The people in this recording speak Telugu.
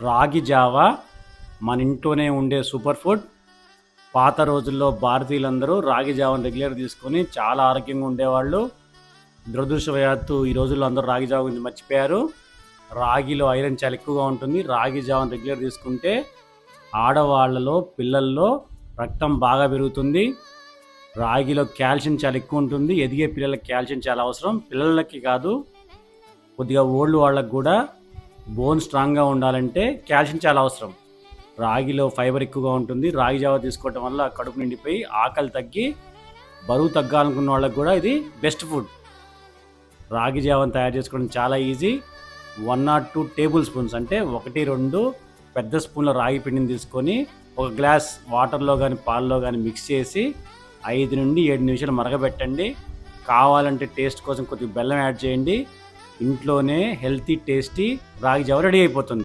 రాగి జావా మన ఇంట్లోనే ఉండే సూపర్ ఫుడ్. పాత రోజుల్లో భారతీయులందరూ రాగి జావను రెగ్యులర్ తీసుకొని చాలా ఆరోగ్యంగా ఉండేవాళ్ళు. దురదృష్టవశాత్తు ఈ రోజుల్లో అందరూ రాగి జావ గురించి మర్చిపోయారు. రాగిలో ఐరన్ చాలా ఎక్కువగా ఉంటుంది. రాగి జావను రెగ్యులర్ తీసుకుంటే ఆడవాళ్ళలో, పిల్లల్లో రక్తం బాగా పెరుగుతుంది. రాగిలో కాల్షియం చాలా ఎక్కువ ఉంటుంది. ఎదిగే పిల్లలకి కాల్షియం చాలా అవసరం. పిల్లలకి కాదు, కొద్దిగా ఓల్డ్ వాళ్ళకి కూడా బోన్ స్ట్రాంగ్గా ఉండాలంటే కాల్షియం చాలా అవసరం. రాగిలో ఫైబర్ ఎక్కువగా ఉంటుంది. రాగి జావ తీసుకోవటం వల్ల కడుపు నిండిపోయి ఆకలి తగ్గి బరువు తగ్గాలనుకున్న వాళ్ళకి కూడా ఇది బెస్ట్ ఫుడ్. రాగి జావను తయారు చేసుకోవడం చాలా ఈజీ. 1 or 2 టేబుల్ స్పూన్స్ అంటే 1-2 పెద్ద స్పూన్ల రాగి పిండిని తీసుకొని ఒక గ్లాస్ వాటర్లో కానీ పాలలో కానీ మిక్స్ చేసి 5 నుండి 7 నిమిషాలు మరగబెట్టండి. కావాలంటే టేస్ట్ కోసం కొద్దిగా బెల్లం యాడ్ చేయండి. ఇంట్లోనే హెల్తీ టేస్టీ రాగి జావ రెడీ అయిపోతుంది.